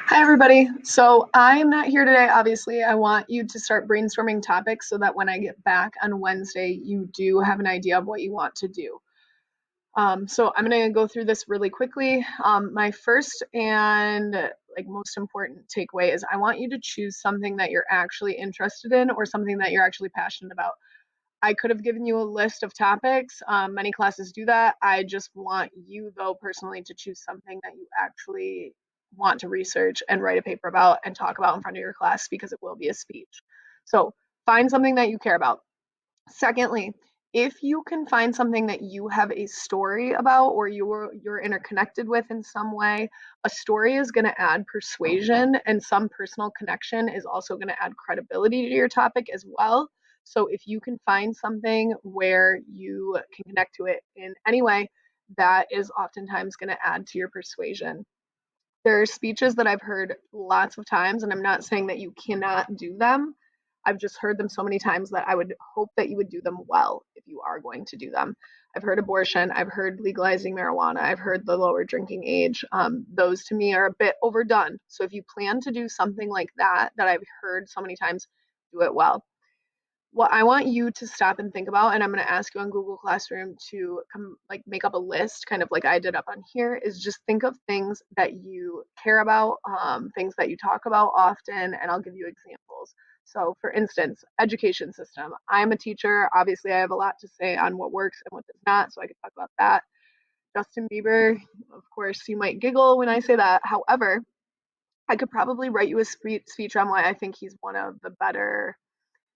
Hi, everybody. So I'm not here today. Obviously, I want you to start brainstorming topics so that when I get back on Wednesday, you do have an idea of what you want to do. So I'm going to go through this really quickly. My first and most important takeaway is I want you to choose something that you're actually interested in or something that you're actually passionate about. I could have given you a list of topics. Many classes do that. I just want you, though, personally, to choose something that you actually want to research and write a paper about and talk about in front of your class because it will be a speech. So find something that you care about. Secondly, if you can find something that you have a story about or you're interconnected with in some way, a story is going to add persuasion and some personal connection is also going to add credibility to your topic as well. So if you can find something where you can connect to it in any way, that is oftentimes going to add to your persuasion. There are speeches that I've heard lots of times, and I'm not saying that you cannot do them. I've just heard them so many times that I would hope that you would do them well if you are going to do them. I've heard abortion, I've heard legalizing marijuana, I've heard the lower drinking age. Those to me are a bit overdone. So if you plan to do something like that, that I've heard so many times, do it well. What I want you to stop and think about, and I'm going to ask you on Google Classroom to come make up a list, kind of like I did up on here, is just think of things that you care about, things that you talk about often, and I'll give you examples. So, for instance, education system. I'm a teacher. Obviously, I have a lot to say on what works and what does not, so I could talk about that. Justin Bieber, of course, you might giggle when I say that. However, I could probably write you a speech on why I think he's one of the better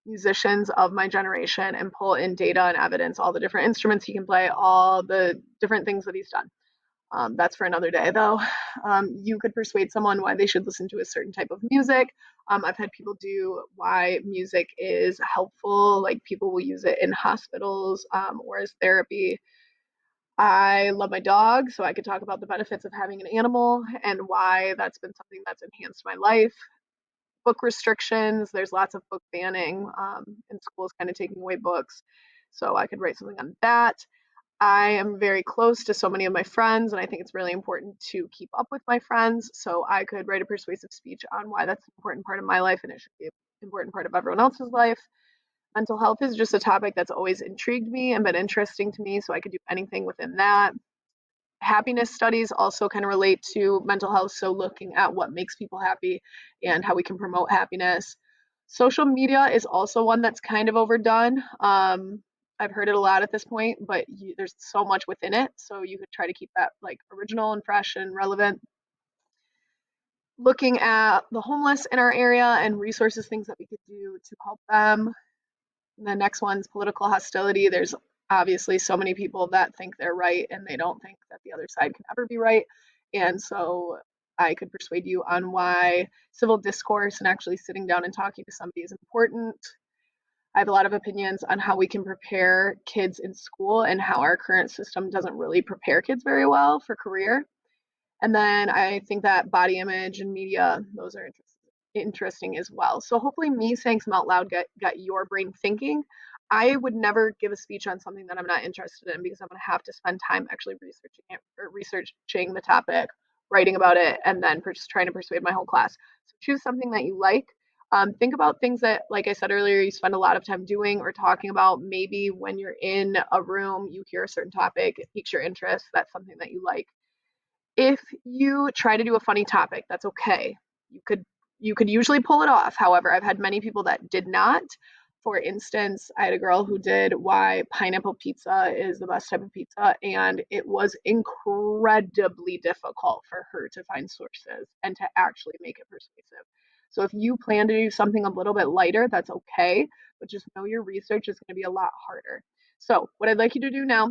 musicians of my generation and pull in data and evidence, all the different instruments he can play, all the different things that he's done. That's for another day, though. You could persuade someone why they should listen to a certain type of music. I've had people do why music is helpful, like people will use it in hospitals or as therapy. I love my dog, so I could talk about the benefits of having an animal and why that's been something that's enhanced my life. Book restrictions. There's lots of book banning in schools, kind of taking away books. So I could write something on that. I am very close to so many of my friends, and I think it's really important to keep up with my friends. So I could write a persuasive speech on why that's an important part of my life and it should be an important part of everyone else's life. Mental health is just a topic that's always intrigued me and been interesting to me, so I could do anything within that. Happiness studies also kind of relate to mental health, so looking at what makes people happy and how we can promote happiness. Social media is also one that's kind of overdone. I've heard it a lot at this point, but there's so much within it, so you could try to keep that like original and fresh and relevant. Looking at the homeless in our area and resources, things that we could do to help them. The next one's political hostility. There's obviously so many people that think they're right and they don't think that the other side can ever be right. And so I could persuade you on why civil discourse and actually sitting down and talking to somebody is important. I have a lot of opinions on how we can prepare kids in school and how our current system doesn't really prepare kids very well for career. And then I think that body image and media, those are interesting as well. So hopefully me saying some out loud got your brain thinking. I would never give a speech on something that I'm not interested in because I'm going to have to spend time actually researching it or researching the topic, writing about it, and then just trying to persuade my whole class. So choose something that you like. Think about things that, like I said earlier, you spend a lot of time doing or talking about. Maybe when you're in a room, you hear a certain topic, it piques your interest. That's something that you like. If you try to do a funny topic, that's okay. You could you could usually pull it off. However, I've had many people that did not. For instance, I had a girl who did why pineapple pizza is the best type of pizza, and it was incredibly difficult for her to find sources and to actually make it persuasive. So if you plan to do something a little bit lighter, that's okay, but just know your research is going to be a lot harder. So, what I'd like you to do now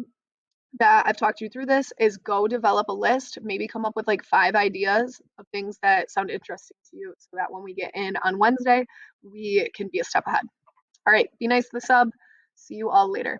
that I've talked you through this is go develop a list, maybe come up with like 5 ideas of things that sound interesting to you so that when we get in on Wednesday, we can be a step ahead. All right, be nice to the sub. See you all later.